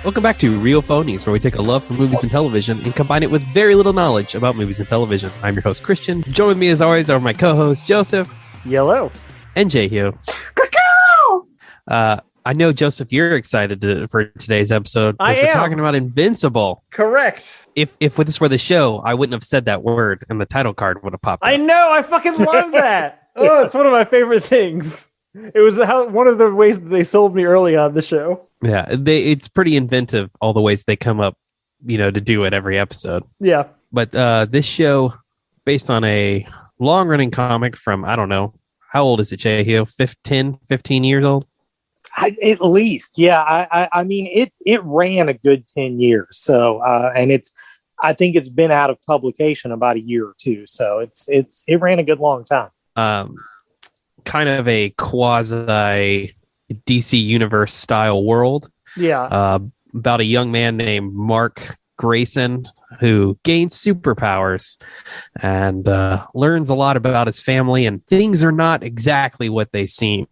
Welcome back to Real Phonies, where we take a love for movies and television and combine it with very little knowledge about movies and television. I'm your host, Christian. Join with me, as always, are my co-hosts, Joseph. Yellow. And Jehu. I know, Joseph, you're excited for today's episode because we're talking about Invincible. Correct. If this were the show, I wouldn't have said that word, and the title card would have popped up. I know. I fucking love that. Oh, it's one of my favorite things. It was one of the ways that they sold me early on the show. Yeah, it's pretty inventive, all the ways they come up, to do it every episode. Yeah. But this show, based on a long-running comic from, I don't know, how old is it, Jehu? 15 years old? At least, yeah. I mean, it ran a good 10 years. So, and I think it's been out of publication about a year or two. So it ran a good long time. Kind of a quasi DC Universe style world. Yeah. About a young man named Mark Grayson who gains superpowers and learns a lot about his family, and things are not exactly what they seem.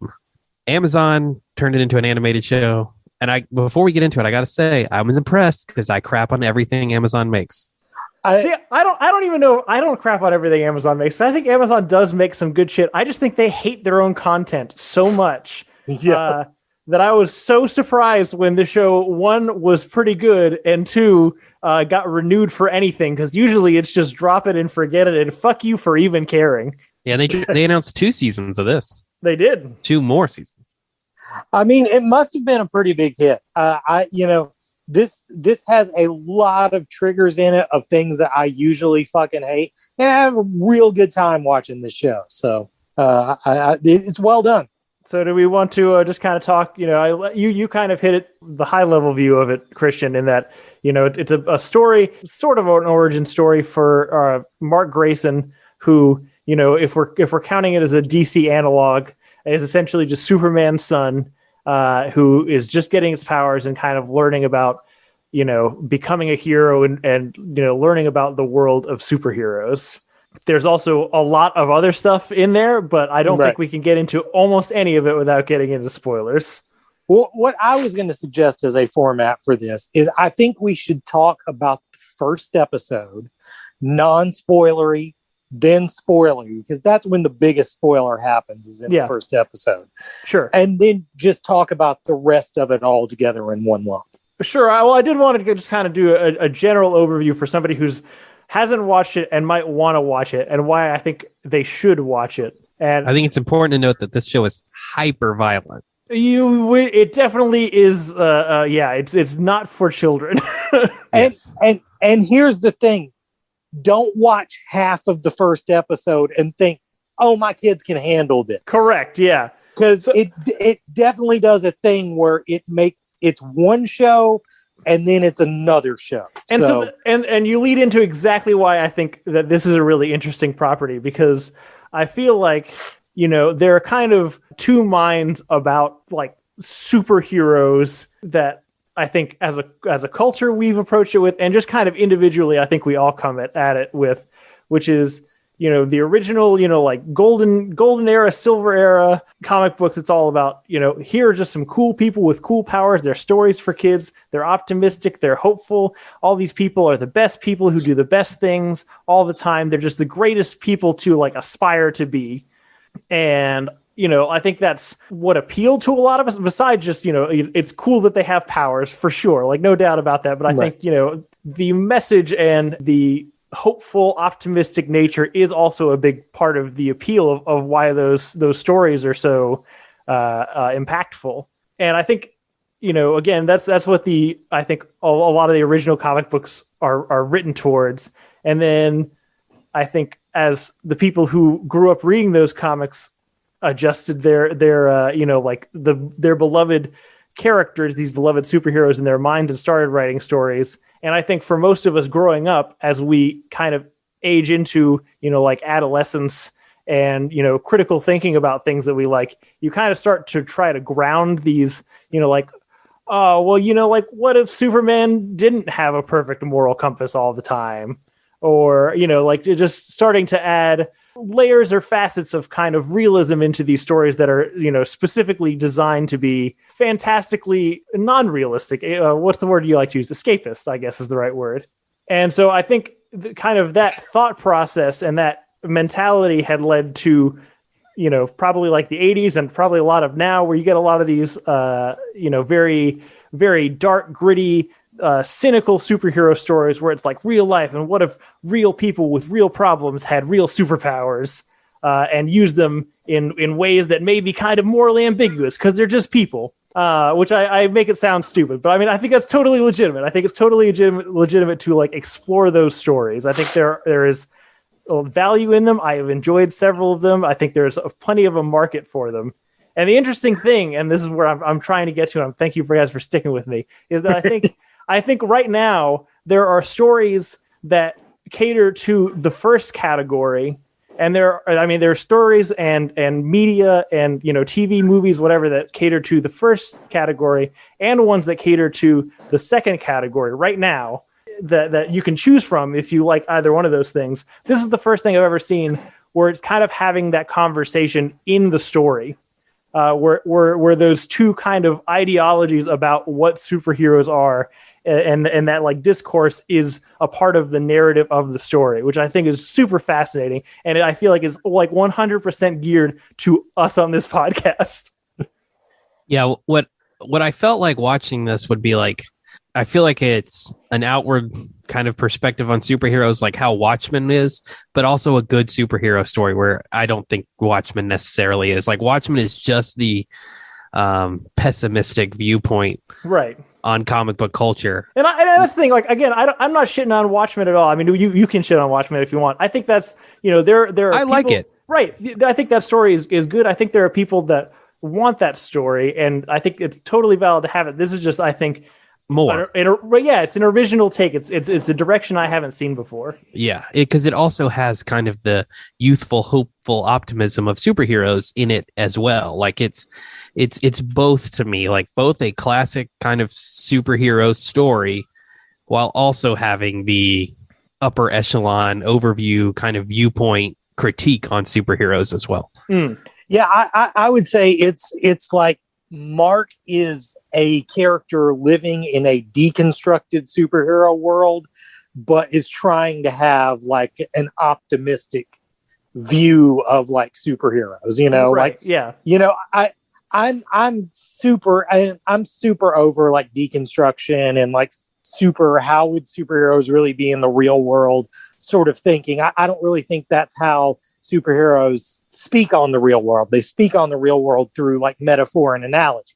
Amazon turned it into an animated show, and before we get into it, I gotta say I was impressed because I crap on everything Amazon makes. I don't even know. I don't crap on everything Amazon makes. I think Amazon does make some good shit. I just think they hate their own content so much that I was so surprised when the show, one, was pretty good, and two, got renewed for anything, because usually it's just drop it and forget it and fuck you for even caring. Yeah, they announced 2 seasons of this. They did. 2 more seasons. I mean, it must have been a pretty big hit. This has a lot of triggers in it of things that I usually fucking hate, and I have a real good time watching this show. So it's well done. So do we want to just kind of talk? You kind of hit it, the high level view of it, Christian, in that it's a story, sort of an origin story for Mark Grayson, who if we're counting it as a DC analog, is essentially just Superman's son. Who is just getting his powers and kind of learning about, becoming a hero and learning about the world of superheroes. There's also a lot of other stuff in there, but I don't think we can get into almost any of it without getting into spoilers. Well, what I was going to suggest as a format for this is I think we should talk about the first episode, non-spoilery, then spoilery, because that's when the biggest spoiler happens, is in the first episode. Sure. And then just talk about the rest of it all together in one lump. Sure. I did want to just kind of do a general overview for somebody who's hasn't watched it and might want to watch it, and why I think they should watch it. And I think it's important to note that this show is hyper violent. It definitely is. It's not for children. Yes. And here's the thing. Don't watch half of the first episode and think, oh, my kids can handle this. Correct. Yeah. Because it definitely does a thing where it's one show and then it's another show. And and you lead into exactly why I think that this is a really interesting property, because I feel like, there are kind of two minds about like superheroes that I think as a culture we've approached it with, and just kind of individually, I think we all come at it with, which is, the original, like golden era, silver era comic books. It's all about, here are just some cool people with cool powers. They're stories for kids. They're optimistic. They're hopeful. All these people are the best people who do the best things all the time. They're just the greatest people to like aspire to be. And I think that's what appealed to a lot of us, besides just, it's cool that they have powers, for sure. Like, no doubt about that. But I think, the message and the hopeful, optimistic nature is also a big part of the appeal of why those stories are so impactful. And I think, again, that's what I think a lot of the original comic books are written towards. And then I think as the people who grew up reading those comics adjusted their beloved characters, these beloved superheroes in their mind, and started writing stories. And I think for most of us growing up, as we kind of age into, like adolescence and, critical thinking about things that we like, you kind of start to try to ground these, like, oh, well, like, what if Superman didn't have a perfect moral compass all the time? Or, like, just starting to add layers or facets of kind of realism into these stories that are, specifically designed to be fantastically non-realistic. What's the word you like to use? Escapist, I guess is the right word. And so I think kind of that thought process and that mentality had led to, probably like the 80s and probably a lot of now, where you get a lot of these, very, very dark, gritty, cynical superhero stories where it's like real life. And what if real people with real problems had real superpowers and used them in ways that may be kind of morally ambiguous because they're just people, which I make it sound stupid. But I mean, I think that's totally legitimate. I think it's totally legitimate to like explore those stories. I think there is value in them. I have enjoyed several of them. I think there's plenty of a market for them. And the interesting thing, and this is where I'm trying to get to, and thank you guys for sticking with me, is that I think right now there are stories that cater to the first category, and there are stories and media and TV, movies, whatever, that cater to the first category, and ones that cater to the second category right now that you can choose from if you like either one of those things. This is the first thing I've ever seen where it's kind of having that conversation in the story. Where those two kind of ideologies about what superheroes are and that like discourse is a part of the narrative of the story, which I think is super fascinating. And I feel like is like 100% geared to us on this podcast. Yeah. What I felt like watching this would be like, I feel like it's an outward kind of perspective on superheroes, like how Watchmen is, but also a good superhero story where I don't think Watchmen necessarily is. Like Watchmen is just the pessimistic viewpoint, right, on comic book culture. And that's the thing. Like again, I'm not shitting on Watchmen at all. I mean, you can shit on Watchmen if you want. I think that's there are I like it. Right. I think that story is good. I think there are people that want that story, and I think it's totally valid to have it. This is just, I think, more. It's an original take. It's a direction I haven't seen before. Yeah, because it also has kind of the youthful, hopeful optimism of superheroes in it as well. Like it's both, to me, like both a classic kind of superhero story while also having the upper echelon overview kind of viewpoint critique on superheroes as well. Yeah, I would say it's like Mark is a character living in a deconstructed superhero world, but is trying to have like an optimistic view of like superheroes, right, like, yeah, I'm super over like deconstruction and like how would superheroes really be in the real world sort of thinking. I don't really think that's how superheroes speak on the real world. They speak on the real world through like metaphor and analogy.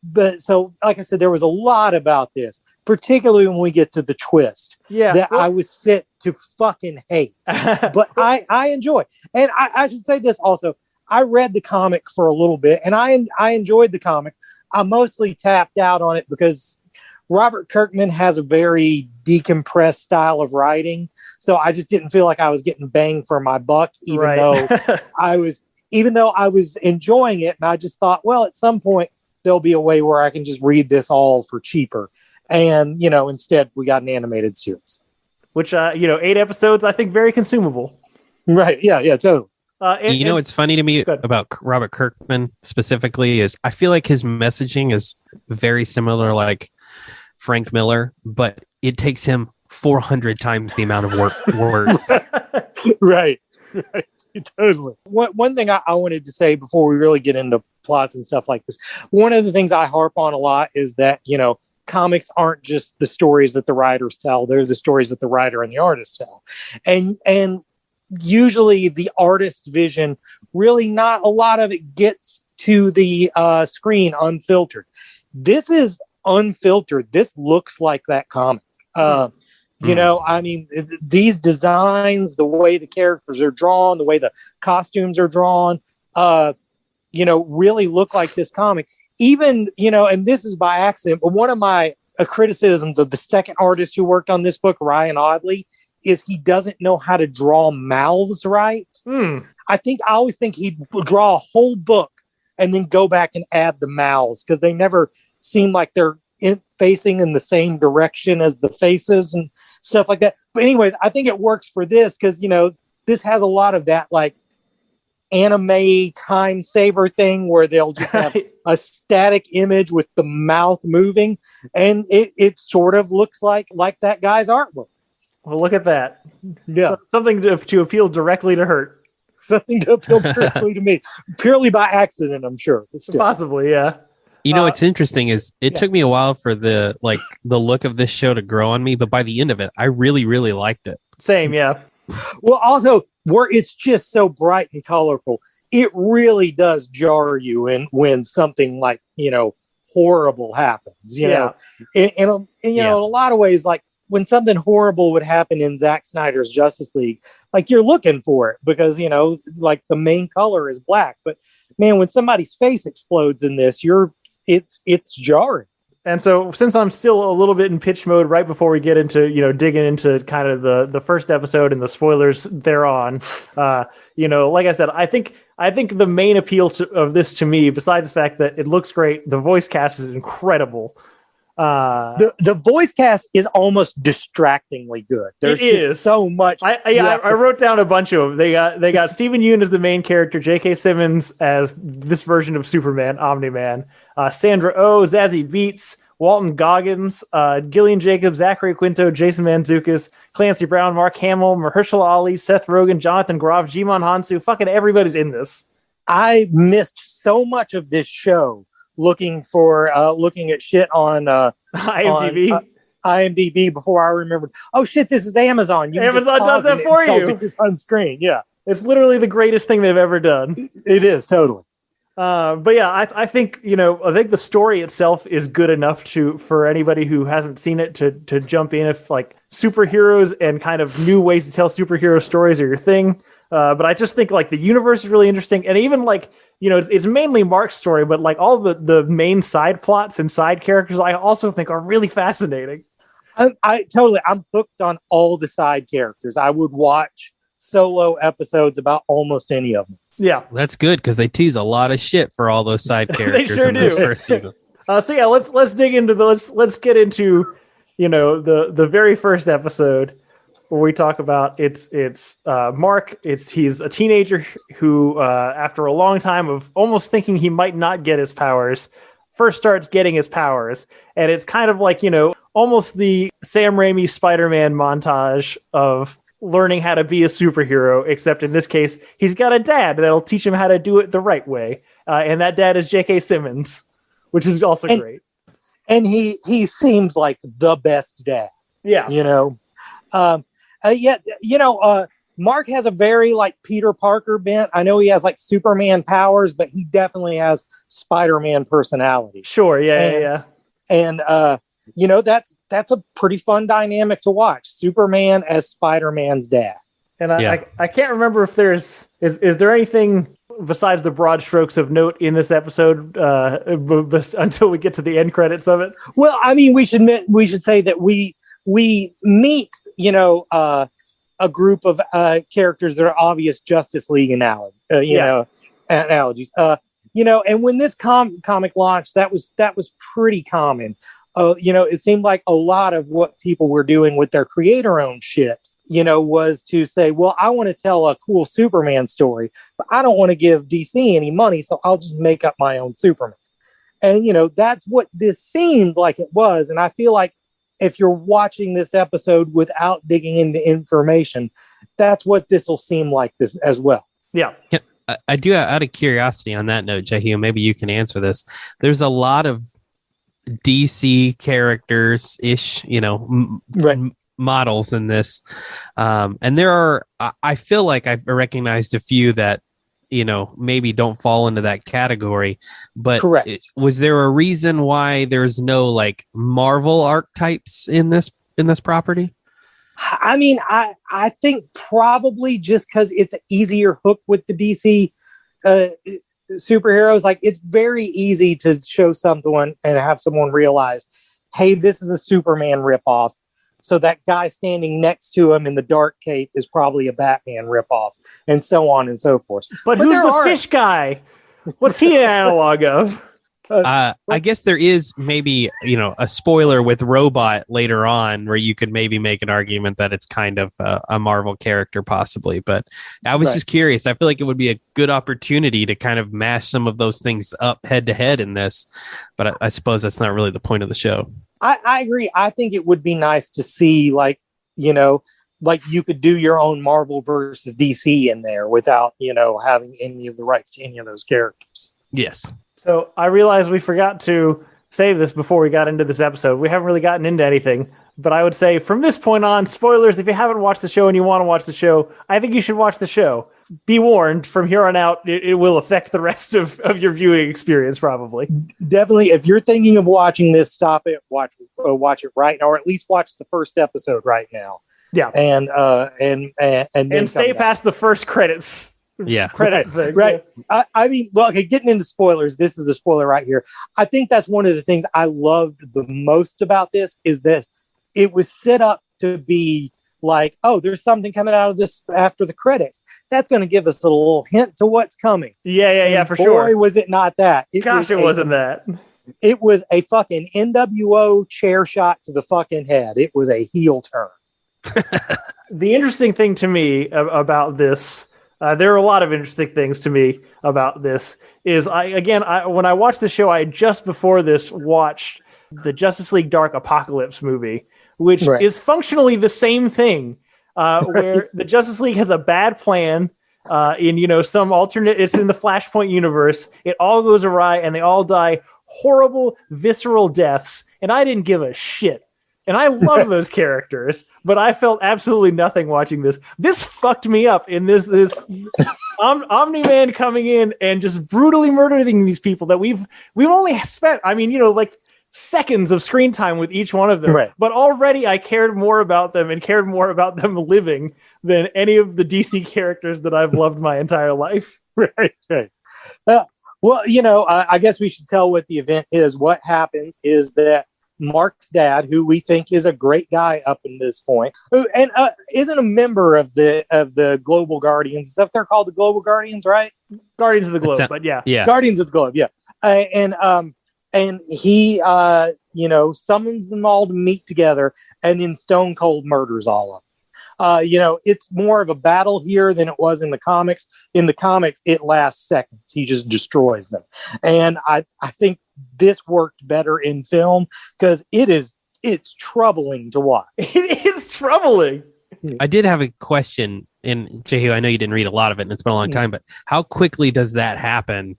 But so, like I said, there was a lot about this, particularly when we get to the twist that I was set to fucking hate, but I enjoy. And I should say this also. I read the comic for a little bit and I enjoyed the comic. I mostly tapped out on it because Robert Kirkman has a very decompressed style of writing. So I just didn't feel like I was getting bang for my buck, even though I was enjoying it. And I just thought, well, at some point there'll be a way where I can just read this all for cheaper. And, instead we got an animated series, which, 8 episodes, I think very consumable. Right. Yeah. Yeah, totally. What's funny to me about Robert Kirkman specifically is I feel like his messaging is very similar, like Frank Miller, but it takes him 400 times the amount of words. Right. Totally. One thing I wanted to say before we really get into plots and stuff like this, one of the things I harp on a lot is that, comics aren't just the stories that the writers tell. They're the stories that the writer and the artist tell. And usually the artist's vision, really not a lot of it gets to the screen unfiltered. This is unfiltered. This looks like that comic. These designs, the way the characters are drawn, the way the costumes are drawn, really look like this comic. Even, and this is by accident, but one of my criticisms of the second artist who worked on this book, Ryan Audley, is he doesn't know how to draw mouths right. I always think he'd draw a whole book and then go back and add the mouths because they never seem like they're facing in the same direction as the faces and stuff like that. But anyways, I think it works for this because, this has a lot of that like anime time saver thing where they'll just have a static image with the mouth moving, and it sort of looks like that guy's artwork. Well, look at that. Yeah. Something to appeal directly to Hurt. Something to appeal directly to me, purely by accident, I'm sure. Possibly, yeah. You know, what's interesting is it took me a while for the look of this show to grow on me, but by the end of it, I really, really liked it. Same, yeah. Well, also, where it's just so bright and colorful, it really does jar you when something like, horrible happens, you know. And in a lot of ways, like when something horrible would happen in Zack Snyder's Justice League, like you're looking for it because, like the main color is black. But man, when somebody's face explodes in this, it's jarring. And so since I'm still a little bit in pitch mode right before we get into, digging into kind of the first episode and the spoilers thereon, like I said, I think the main appeal of this to me, besides the fact that it looks great, the voice cast is incredible. The voice cast is almost distractingly good. There's just so much. I wrote down a bunch of them. They got Stephen Yeun as the main character, J.K. Simmons as this version of Superman, Omni-Man, Sandra Oh, Zazie Beetz, Walton Goggins, Gillian Jacobs, Zachary Quinto, Jason Mantzoukas, Clancy Brown, Mark Hamill, Mahershala Ali, Seth Rogen, Jonathan Groff, Jimon Hansu. Fucking everybody's in this. I missed so much of this show looking at shit on IMDb. IMDb before I remembered. Oh shit, this is Amazon. Amazon does that for you. It's on screen. Yeah, it's literally the greatest thing they've ever done. It is totally. But yeah, I think the story itself is good enough for anybody who hasn't seen it to jump in if like superheroes and kind of new ways to tell superhero stories are your thing. But I just think like the universe is really interesting, and even like it's mainly Mark's story, but like all the main side plots and side characters, I also think are really fascinating. I'm hooked on all the side characters. I would watch solo episodes about almost any of them. Yeah, that's good because they tease a lot of shit for all those side characters sure in this first season. So yeah, let's dig into let's get into the very first episode where we talk about it's Mark. He's a teenager who after a long time of almost thinking he might not get his powers, first starts getting his powers, and it's kind of like almost the Sam Raimi Spider-Man montage of learning how to be a superhero, except in this case, he's got a dad that'll teach him how to do it the right way. And that dad is J.K. Simmons, which is also great. And he seems like the best dad. Yeah. Mark has a very like Peter Parker bent. I know he has like Superman powers, but he definitely has Spider-Man personality. Sure. Yeah. And that's a pretty fun dynamic to watch. Superman as Spider-Man's dad. And I can't remember if is there anything besides the broad strokes of note in this episode until we get to the end credits of it. Well, I mean, we should say that we meet, a group of characters that are obvious Justice League analogies. And when this comic launched, that was pretty common. It seemed like a lot of what people were doing with their creator-owned shit, was to say, well, I want to tell a cool Superman story, but I don't want to give DC any money, so I'll just make up my own Superman. And, that's what this seemed like it was. And I feel like if you're watching this episode without digging into information, that's what this will seem like this as well. Yeah. I do, out of curiosity on that note, Jahil, maybe you can answer this. There's a lot of DC characters ish, models in this. And there are, I feel like I've recognized a few that, maybe don't fall into that category, but correct. Was there a reason why there's no like Marvel archetypes in this property? I mean, I think probably just because it's an easier hook with the DC superheroes. Like it's very easy to show someone and have someone realize, hey, this is a Superman ripoff. So that guy standing next to him in the dark cape is probably a Batman ripoff, and so on and so forth. But who's the fish guy? What's he an analog of? I guess there is maybe, a spoiler with Robot later on where you could maybe make an argument that it's kind of a Marvel character possibly. But I was just curious. I feel like it would be a good opportunity to kind of mash some of those things up head to head in this. But I suppose that's not really the point of the show. I agree. I think it would be nice to see, like you could do your own Marvel versus DC in there without, having any of the rights to any of those characters. Yes. So I realized we forgot to say this before we got into this episode. We haven't really gotten into anything, but I would say from this point on, spoilers, if you haven't watched the show and you want to watch the show, I think you should watch the show. Be warned, from here on out, it will affect the rest of your viewing experience, probably. Definitely, if you're thinking of watching this, stop it, watch it right now, or at least watch the first episode right now. Yeah. And then stay past the first credits. Yeah. Credit thing. Right. I mean, well, okay, getting into spoilers, this is the spoiler right here. I think that's one of the things I loved the most about this is that it was set up to be like, oh, there's something coming out of this after the credits. That's going to give us a little hint to what's coming. Yeah, for sure. Boy, was it not that. It wasn't that. It was a fucking NWO chair shot to the fucking head. It was a heel turn. The interesting thing to me about this, there are a lot of interesting things to me about this, is when I watched the show, I just before this watched the Justice League Dark Apocalypse movie, which is functionally the same thing, where the Justice League has a bad plan in some alternate, it's in the Flashpoint universe. It all goes awry and they all die horrible, visceral deaths. And I didn't give a shit. And I love those characters, but I felt absolutely nothing watching this. This fucked me up in this Omni-Man coming in and just brutally murdering these people that we've only spent, seconds of screen time with each one of them. Right. But already I cared more about them and cared more about them living than any of the DC characters that I've loved my entire life. Right. Well, I guess we should tell what the event is. What happens is that Mark's dad, who we think is a great guy up in this point, and isn't a member of the Global Guardians. Is that they're called the Global Guardians, right? Guardians of the Globe, but yeah. Guardians of the Globe, yeah. And he summons them all to meet together, and then Stone Cold murders all of them. It's more of a battle here than it was in the comics. In the comics, it lasts seconds. He just destroys them. And I think this worked better in film because it's troubling to watch. It is troubling. I did have a question, and Jehu, I know you didn't read a lot of it and it's been a long time, but how quickly does that happen?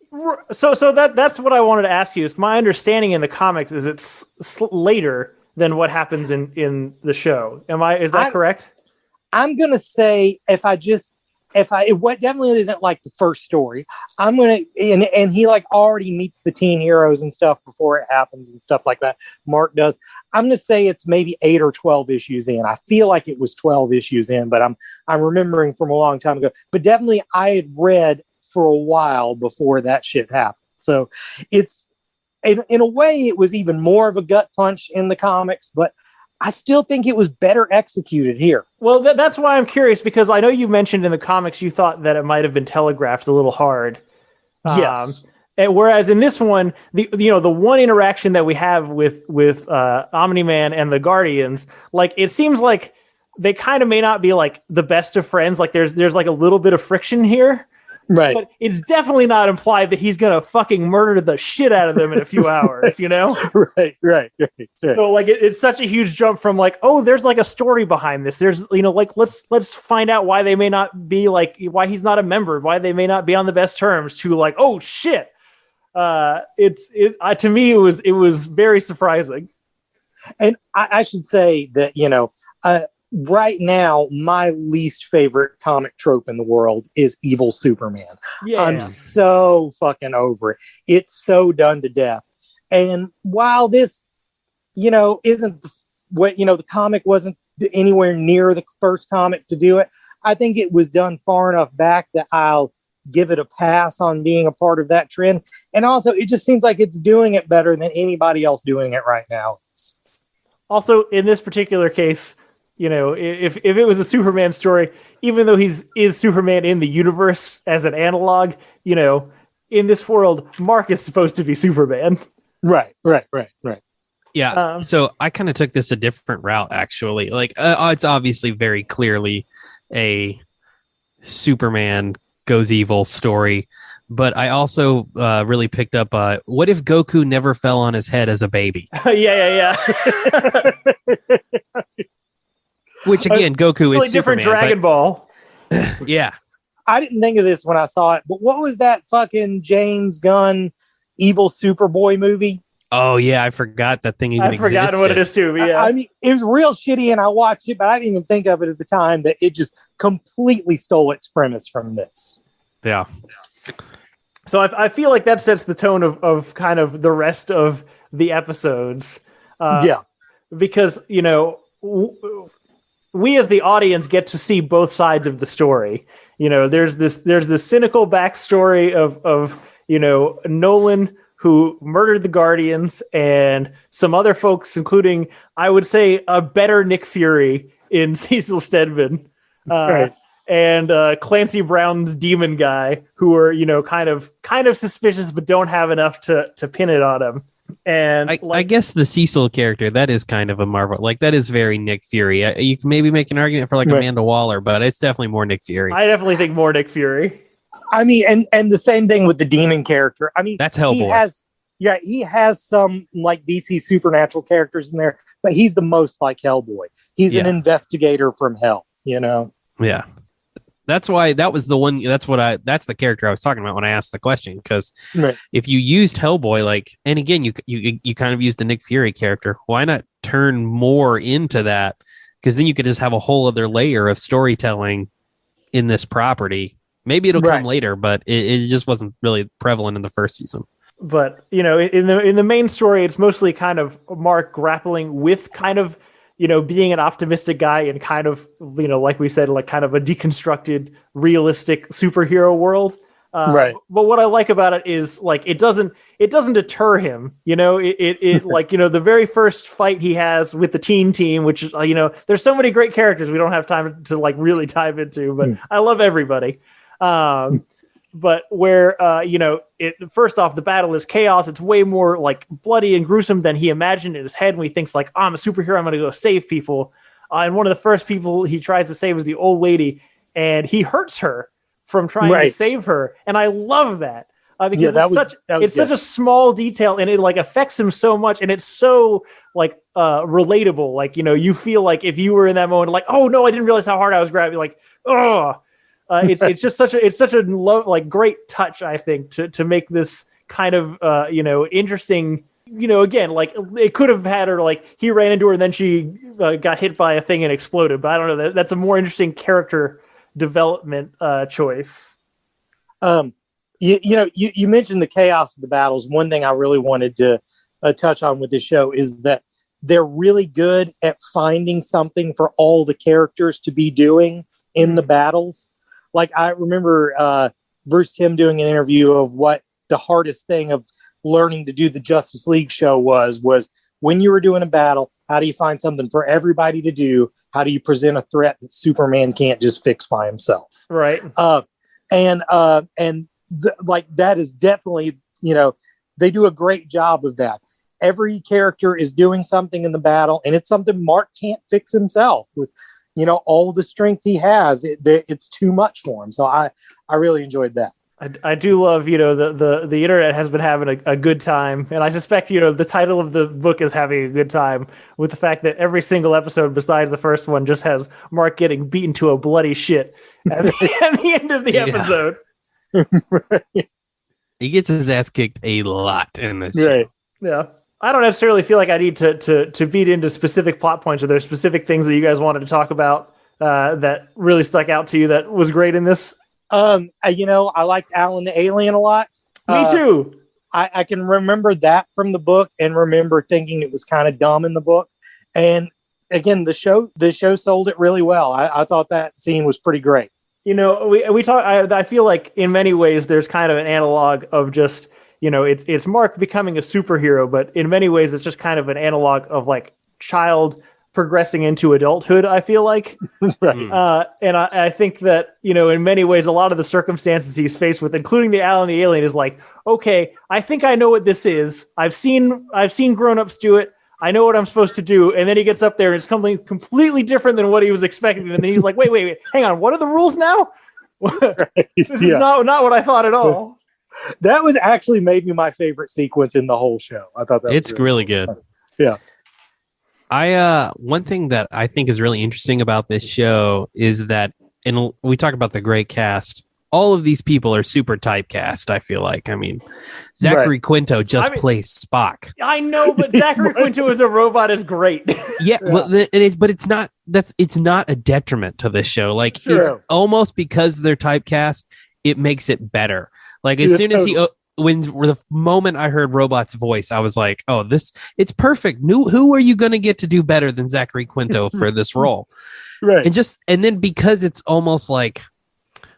So that's what I wanted to ask you. Is my understanding in the comics is it's later than what happens in the show. Is that correct? I'm going to say what definitely isn't like the first story. I'm going to, and he like already meets the teen heroes and stuff before it happens and stuff like that. Mark does. I'm going to say it's maybe 8 or 12 issues in. I feel like it was 12 issues in, but I'm remembering from a long time ago, but definitely I had read for a while before that shit happened. So it's, in a way it was even more of a gut punch in the comics, but I still think it was better executed here. Well, that's why I'm curious, because I know you mentioned in the comics you thought that it might have been telegraphed a little hard. Yes. And whereas in this one, the one interaction that we have with Omni-Man and the Guardians, like it seems like they kind of may not be like the best of friends. Like there's like a little bit of friction here. Right. But it's definitely not implied that he's going to fucking murder the shit out of them in a few hours, Right. So like it's such a huge jump from like, oh, there's like a story behind this. There's, like let's find out why they may not be like, why he's not a member, why they may not be on the best terms, to like, oh shit. To me, it was very surprising. And I should say that, right now, my least favorite comic trope in the world is evil Superman. Yeah. I'm so fucking over it. It's so done to death. And while this, isn't what, the comic wasn't anywhere near the first comic to do it, I think it was done far enough back that I'll give it a pass on being a part of that trend. And also, it just seems like it's doing it better than anybody else doing it right now. Also, in this particular case, if it was a Superman story, even though is Superman in the universe as an analog, in this world, Mark is supposed to be Superman. Right. Yeah. So I kind of took this a different route, actually. Like, it's obviously very clearly a Superman goes evil story, but I also really picked up what if Goku never fell on his head as a baby? Yeah. Which again, Goku Really is different Superman, Dragon Ball. Yeah. I didn't think of this when I saw it, but what was that fucking James Gunn evil Superboy movie? Oh yeah, I forgot that thing even existed. I've forgotten what it is too. But yeah, I mean, it was real shitty, and I watched it, but I didn't even think of it at the time that it just completely stole its premise from this. Yeah. So I feel like that sets the tone of kind of the rest of the episodes. Because we as the audience get to see both sides of the story. There's this cynical backstory of Nolan, who murdered the Guardians, and some other folks, including, I would say, a better Nick Fury in Cecil Stedman, Right. and Clancy Brown's demon guy, who are kind of suspicious but don't have enough to pin it on him. And I guess the Cecil character, that is kind of a Marvel, like that is very Nick Fury. You can maybe make an argument for like Amanda Waller, but it's definitely more Nick Fury. I definitely think more Nick Fury. I mean, and the same thing with the demon character. I mean, that's Hellboy. He has some like DC supernatural characters in there, but he's the most like Hellboy. He's an investigator from hell, Yeah. That's why that was the one. That's the character I was talking about when I asked the question. Because if you used Hellboy, like, and again, you kind of used the Nick Fury character, why not turn more into that? Because then you could just have a whole other layer of storytelling in this property. Maybe it'll come later, but it just wasn't really prevalent in the first season. But in the main story, it's mostly kind of Mark grappling with kind of being an optimistic guy and kind of like we said, like kind of a deconstructed, realistic superhero world. But what I like about it is like it doesn't deter him. It like the very first fight he has with the teen team, which is there's so many great characters we don't have time to like really dive into, but I love everybody. But where first off, the battle is chaos. It's way more like bloody and gruesome than he imagined in his head when he thinks like, I'm a superhero, I'm going to go save people. And one of the first people he tries to save is the old lady, and he hurts her from trying to save her. And I love that because it's such a small detail, and it like affects him so much, and it's so like relatable. Like you feel like if you were in that moment, like, oh no, I didn't realize how hard I was grabbing. Like, oh. It's just such a low, like great touch, I think, to make this kind of interesting. Again, like it could have had her like he ran into her and then she got hit by a thing and exploded. But I don't know. That's a more interesting character development choice. You mentioned the chaos of the battles. One thing I really wanted to touch on with this show is that they're really good at finding something for all the characters to be doing in the battles. Like I remember Bruce Timm doing an interview of what the hardest thing of learning to do the Justice League show was when you were doing a battle, how do you find something for everybody to do? How do you present a threat that Superman can't just fix by himself? Right. Like that is definitely, they do a great job of that. Every character is doing something in the battle, and it's something Mark can't fix himself with, all the strength he has. It's too much for him. So I really enjoyed that. I do love, the internet has been having a good time. And I suspect, the title of the book is having a good time with the fact that every single episode besides the first one just has Mark getting beaten to a bloody shit at the end of the episode. He gets his ass kicked a lot in this show. Right. Yeah. I don't necessarily feel like I need to beat into specific plot points. Are there specific things that you guys wanted to talk about that really stuck out to you that was great in this? I liked Alan the Alien a lot. Me too. I can remember that from the book and remember thinking it was kind of dumb in the book. And again, the show sold it really well. I thought that scene was pretty great. We talk. I feel like in many ways there's kind of an analog of just. It's Mark becoming a superhero, but in many ways it's just kind of an analog of like child progressing into adulthood, I feel like. Right. And I think that, in many ways, a lot of the circumstances he's faced with, including the Alan the Alien, is like, okay, I think I know what this is. I've seen grown-ups do it. I know what I'm supposed to do. And then he gets up there and it's completely different than what he was expecting. And then he's like, wait, hang on. What are the rules now? This is not what I thought at all. That was actually maybe my favorite sequence in the whole show. I thought that it's was really good. Yeah. One thing that I think is really interesting about this show is that, and we talk about the great cast, all of these people are super typecast, I feel like. I mean, Zachary Quinto plays Spock. I know, but Zachary Quinto as a robot is great. Yeah. Well, it's not a detriment to this show. Like, it's almost because they're typecast, it makes it better. Like, as soon as the moment I heard Robot's voice, I was like, oh, it's perfect. Who are you going to get to do better than Zachary Quinto for this role? Right. And then because it's almost like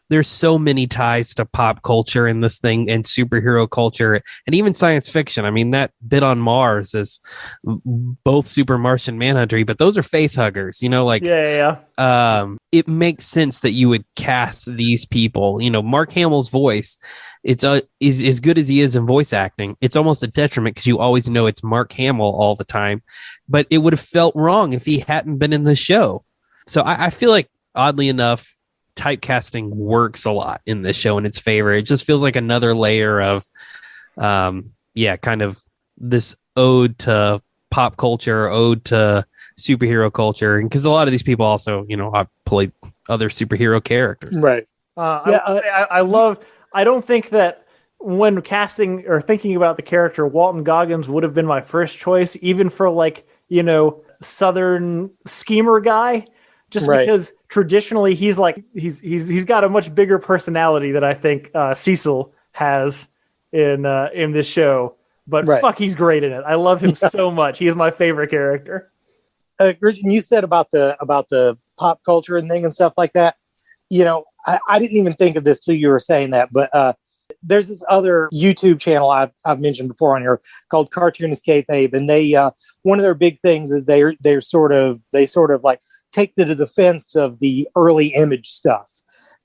there's so many ties to pop culture in this thing and superhero culture and even science fiction. I mean, that bit on Mars is both super Martian Manhunter, but those are face huggers, it makes sense that you would cast these people. Mark Hamill's voice, is as good as he is in voice acting. It's almost a detriment because you always know it's Mark Hamill all the time, but it would have felt wrong if he hadn't been in the show. So I feel like, oddly enough, typecasting works a lot in this show in its favor. It just feels like another layer of, kind of this ode to pop culture, ode to superhero culture. And because a lot of these people also, played other superhero characters. Right. I don't think that when casting or thinking about the character, Walton Goggins would have been my first choice, even for Southern schemer guy. Just because traditionally he's got a much bigger personality than I think Cecil has in this show. But fuck, he's great in it. I love him so much. He is my favorite character. Christian, you said about the pop culture and thing and stuff like that. I didn't even think of this till you were saying that, but there's this other YouTube channel I've mentioned before on here called Cartoon Escape, and they one of their big things is they sort of like take to the defense of the early Image stuff.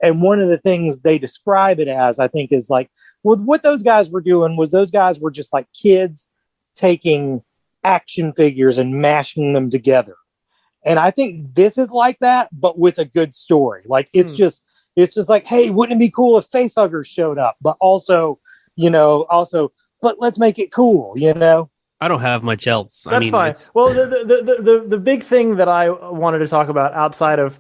And one of the things they describe it as, I think, is like, well, what those guys were doing was those guys were just like kids taking action figures and mashing them together. And I think this is like that, but with a good story. Like, it's just like, hey, wouldn't it be cool if facehuggers showed up? But also, but let's make it cool, I don't have much else. That's fine. Well, the big thing that I wanted to talk about outside of,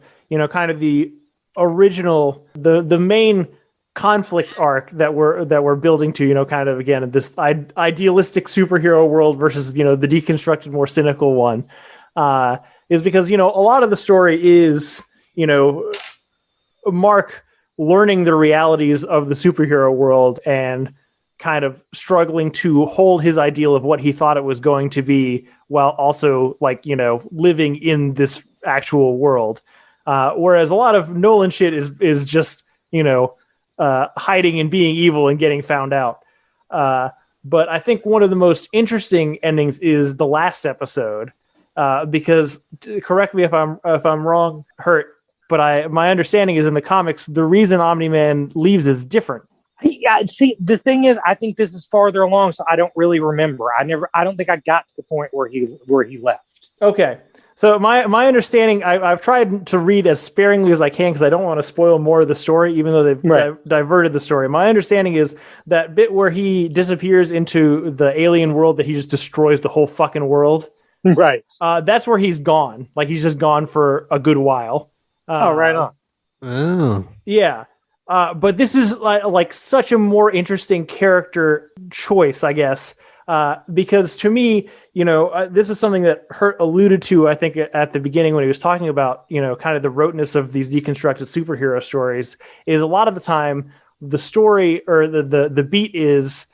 kind of the original, the main conflict arc that we're building to, kind of, again, this idealistic superhero world versus, the deconstructed, more cynical one, is because, a lot of the story is, Mark learning the realities of the superhero world and kind of struggling to hold his ideal of what he thought it was going to be while also living in this actual world. Whereas a lot of Nolan shit is just, hiding and being evil and getting found out. But I think one of the most interesting endings is the last episode, because correct me if I'm wrong, Hurt, but my understanding is in the comics, the reason Omni-Man leaves is different. Yeah, see, the thing is, I think this is farther along, so I don't really remember. I don't think I got to the point where he left. Okay. So my understanding, I've tried to read as sparingly as I can because I don't want to spoil more of the story, even though they've diverted the story. My understanding is that bit where he disappears into the alien world, that he just destroys the whole fucking world. Right. That's where he's gone. Like, he's just gone for a good while. Right on. Oh. Yeah. But this is like such a more interesting character choice, I guess. Because to me, this is something that Hurt alluded to, I think, at the beginning when he was talking about, kind of the roteness of these deconstructed superhero stories, is a lot of the time the story or the beat is,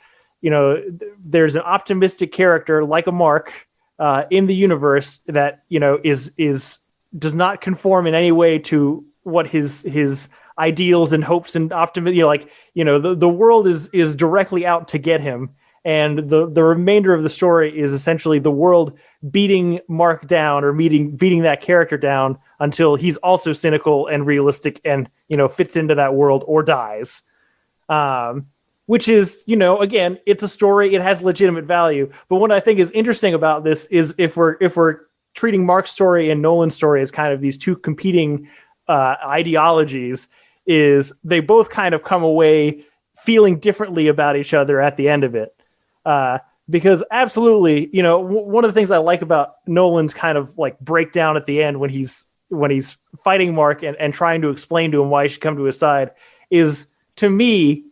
there's an optimistic character like a Mark in the universe that, does not conform in any way to what his ideals and hopes and optimism, the world is directly out to get him. and the remainder of the story is essentially the world beating Mark down or beating that character down until he's also cynical and realistic and fits into that world or dies. Which is, again, it's a story, it has legitimate value. But what I think is interesting about this is if we're treating Mark's story and Nolan's story as kind of these two competing ideologies, is they both kind of come away feeling differently about each other at the end of it. Because absolutely, one of the things I like about Nolan's kind of like breakdown at the end when he's fighting Mark and trying to explain to him why he should come to his side is, to me,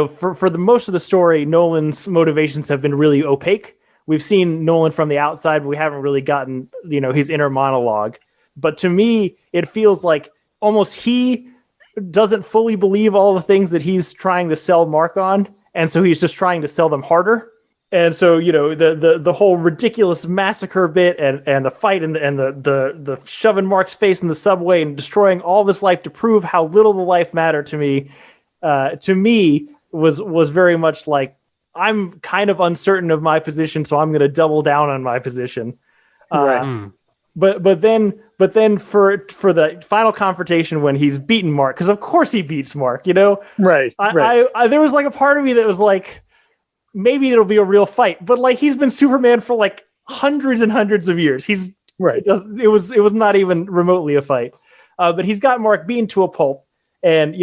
for the most of the story, Nolan's motivations have been really opaque. We've seen Nolan from the outside, but we haven't really gotten, his inner monologue. But to me, it feels like almost he doesn't fully believe all the things that he's trying to sell Mark on. And so he's just trying to sell them harder. And so, the whole ridiculous massacre bit and the fight and the shoving Mark's face in the subway and destroying all this life to prove how little the life mattered to me was very much like, I'm kind of uncertain of my position, so I'm going to double down on my position. Right. But then for the final confrontation when he's beaten Mark, because of course he beats Mark, Right. I there was like a part of me that was like, maybe it'll be a real fight, but like he's been Superman for like hundreds and hundreds of years. He's right. It was not even remotely a fight, but he's got Mark beaten to a pulp. And,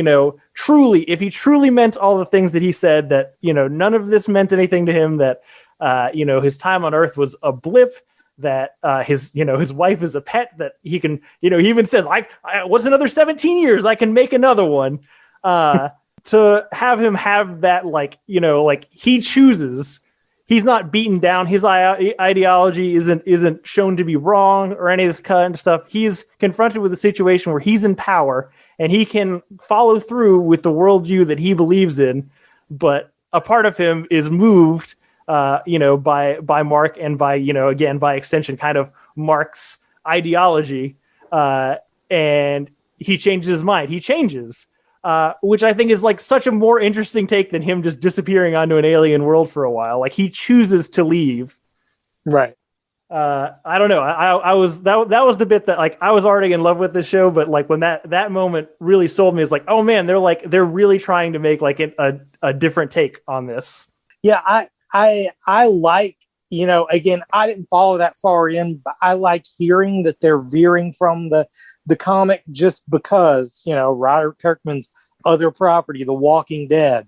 truly, if he truly meant all the things that he said, that, none of this meant anything to him, that, his time on Earth was a blip, that his wife is a pet, that he can, he even says, what's another 17 years? I can make another one. To have him have that, like he chooses, he's not beaten down. His ideology isn't shown to be wrong or any of this kind of stuff. He's confronted with a situation where he's in power and he can follow through with the worldview that he believes in, but a part of him is moved, by Mark and by, again, by extension, kind of Mark's ideology, and he changes his mind. He changes, which I think is like such a more interesting take than him just disappearing onto an alien world for a while. Like he chooses to leave. Right. I don't know. I was that was the bit that like I was already in love with the show, but like when that moment really sold me, it's like, oh man, they're really trying to make like a different take on this. Yeah, I like, again, I didn't follow that far in, but I like hearing that they're veering from the comic just because, Robert Kirkman's other property, The Walking Dead,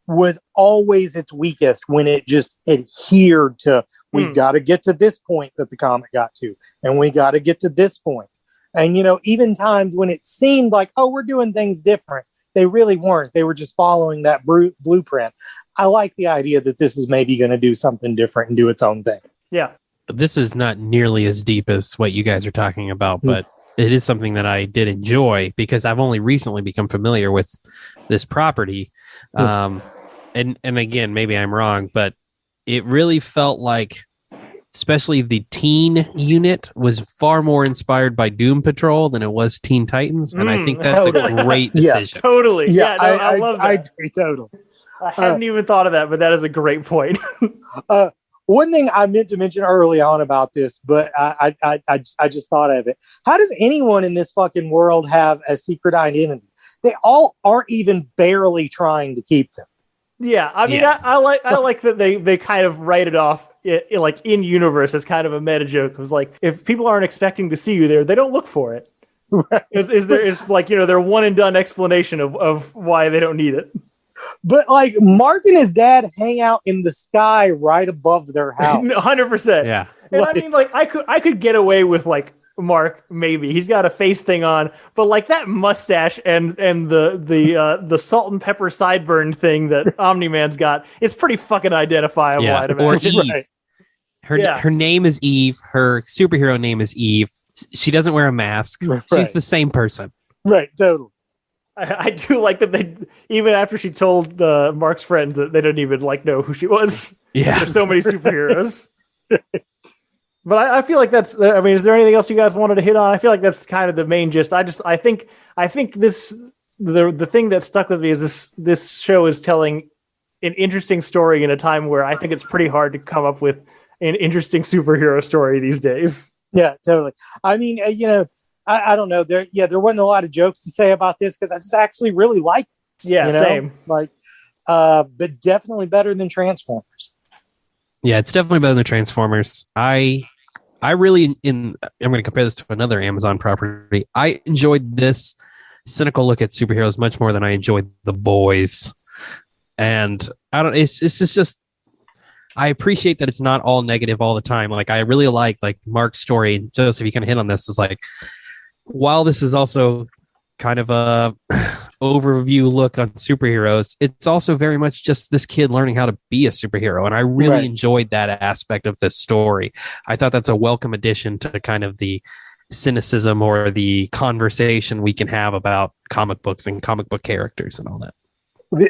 was always its weakest when it just adhered to, we've got to get to this point that the comic got to, and we got to get to this point. And, even times when it seemed like, oh, we're doing things different, they really weren't. They were just following that blueprint. I like the idea that this is maybe going to do something different and do its own thing. Yeah. This is not nearly as deep as what you guys are talking about, but it is something that I did enjoy because I've only recently become familiar with this property. And again, maybe I'm wrong, but it really felt like, especially the teen unit was far more inspired by Doom Patrol than it was Teen Titans. And I think that's a great decision. Yeah, totally. Yeah, I love that. I agree, totally. I hadn't even thought of that, but that is a great point. One thing I meant to mention early on about this, but I just thought of it. How does anyone in this fucking world have a secret identity? They all aren't even barely trying to keep them. Yeah, I mean, yeah. I like that they kind of write it off like in universe as kind of a meta joke. It was like, if people aren't expecting to see you there, they don't look for it. Right. Is like, their one and done explanation of why they don't need it. But like Mark and his dad hang out in the sky right above their house. 100%. Yeah. And I mean, like I could get away with like Mark, maybe he's got a face thing on, but like that mustache and the salt and pepper sideburn thing that Omni-Man's got, it's pretty fucking identifiable. Yeah. I'd Or imagine. Eve. Right. Her name is Eve. Her superhero name is Eve. She doesn't wear a mask. Right. She's the same person. Right. Totally. I do like that they, even after she told Mark's friends, that they didn't even like know who she was. Yeah. There's so many superheroes. But I feel like that's, I mean, is there anything else you guys wanted to hit on? I feel like that's kind of the main gist. I think this, the thing that stuck with me is this show is telling an interesting story in a time where I think it's pretty hard to come up with an interesting superhero story these days. Yeah, totally. I mean, I don't know. There wasn't a lot of jokes to say about this because I just actually really liked it. Yeah, same. Like, but definitely better than Transformers. Yeah, it's definitely better than Transformers. I really I'm going to compare this to another Amazon property. I enjoyed this cynical look at superheroes much more than I enjoyed The Boys. And it's just I appreciate that it's not all negative all the time. Like I really like Mark's story, and Joseph, you kind of hit on this, is like, while this is also kind of a overview look on superheroes, it's also very much just this kid learning how to be a superhero. And I really enjoyed that aspect of this story. I thought that's a welcome addition to kind of the cynicism or the conversation we can have about comic books and comic book characters and all that.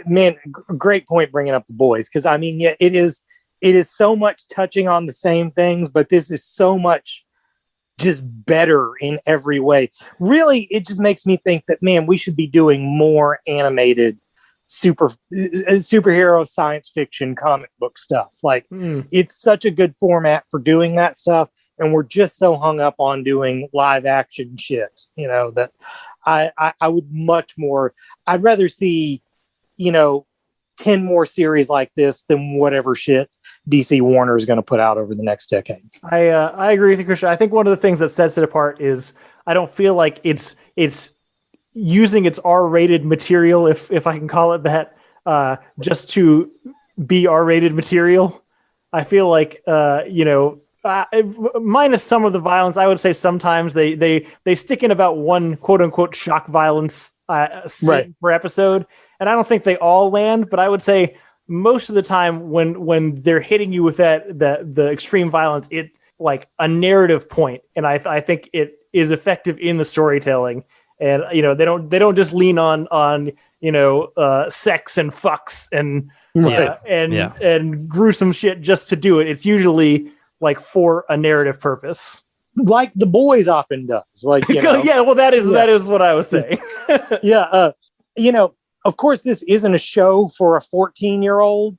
Man, great point bringing up The Boys, because I mean, yeah, it is so much touching on the same things, but this is so much just better in every way. Really, it just makes me think that, man, we should be doing more animated superhero science fiction comic book stuff. Like, it's such a good format for doing that stuff, and we're just so hung up on doing live action shit, that I would much more, I'd rather see 10 more series like this than whatever shit DC Warner is going to put out over the next decade. I agree with you, Christian. I think one of the things that sets it apart is I don't feel like it's using its R-rated material, if I can call it that, just to be R-rated material. I feel like minus some of the violence, I would say sometimes they stick in about one quote unquote shock violence scene per episode. And I don't think they all land, but I would say most of the time when they're hitting you with the extreme violence, it like a narrative point, and I think it is effective in the storytelling. And they don't just lean on sex and fucks and gruesome shit just to do it. It's usually like for a narrative purpose, like The Boys often does. Like yeah, well that is what I was saying. Yeah, of course, this isn't a show for a 14-year-old.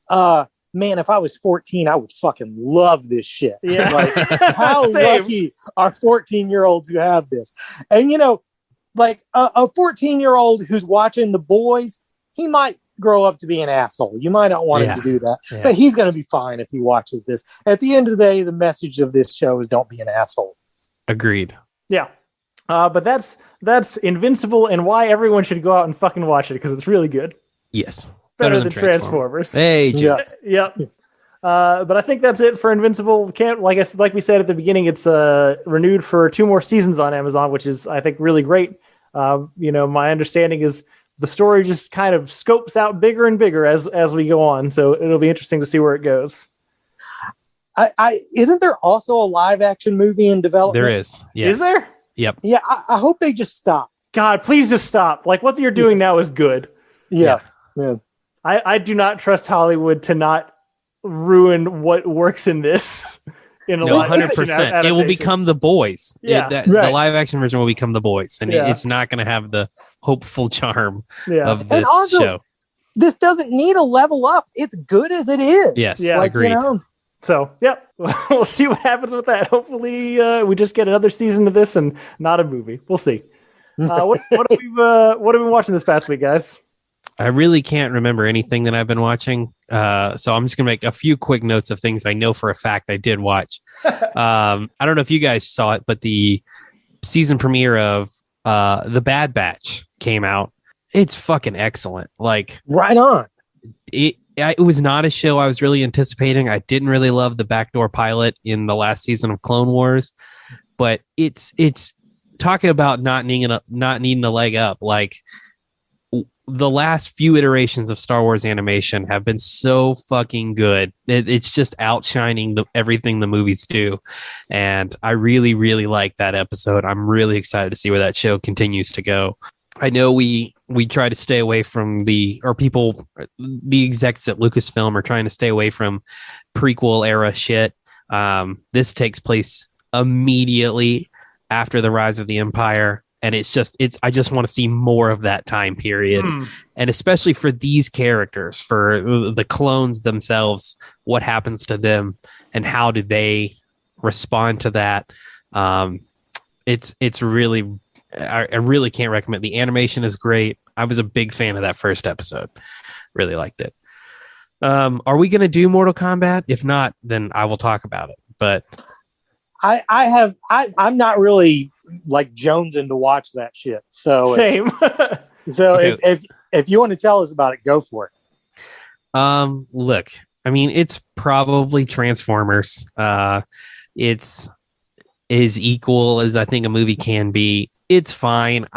Man, if I was 14, I would fucking love this shit. Yeah. Like, how lucky are 14-year-olds who have this? And, like a 14-year-old who's watching The Boys, he might grow up to be an asshole. You might not want him to do that. Yeah. But he's going to be fine if he watches this. At the end of the day, the message of this show is don't be an asshole. Agreed. Yeah. But that's Invincible, and why everyone should go out and fucking watch it, because it's really good. Yes. Better than Transformers. Hey, yes. Yep. But I think that's it for Invincible. Like we said at the beginning, it's renewed for 2 more seasons on Amazon, which is, I think, really great. My understanding is the story just kind of scopes out bigger and bigger as we go on. So it'll be interesting to see where it goes. Isn't there also a live action movie in development? There is. Yes. Is there? Yep. Yeah, I hope they just stop. God, please just stop. Like, what you're doing now is good. Yeah. I do not trust Hollywood to not ruin what works in this. In a 100%. It will become The Boys. Yeah. The live action version will become The Boys, and it's not going to have the hopeful charm of this show. This doesn't need a level up. It's good as it is. Yes, agreed. So, yep, we'll see what happens with that. Hopefully, we just get another season of this and not a movie. We'll see. What have we been watching this past week, guys? I really can't remember anything that I've been watching. So I'm just going to make a few quick notes of things I know for a fact I did watch. I don't know if you guys saw it, but the season premiere of The Bad Batch came out. It's fucking excellent. Like, right on. It was not a show I was really anticipating. I didn't really love the backdoor pilot in the last season of Clone Wars, but it's talking about not needing a leg up. Like, the last few iterations of Star Wars animation have been so fucking good. It's just outshining everything the movies do. And I really, really like that episode. I'm really excited to see where that show continues to go. I know we try to stay away from the execs at Lucasfilm are trying to stay away from prequel era shit. This takes place immediately after the rise of the Empire. and I just want to see more of that time period. And especially for these characters, for the clones themselves, what happens to them and how do they respond to that. It's really, I really can't recommend. The animation is great. I was a big fan of that first episode. Really liked it. Are we going to do Mortal Kombat? If not, then I will talk about it. But I'm not really like jonesing to watch that shit. So same. Okay. If you want to tell us about it, go for it. Look, I mean, it's probably Transformers. It's as equal as I think a movie can be. It's fine.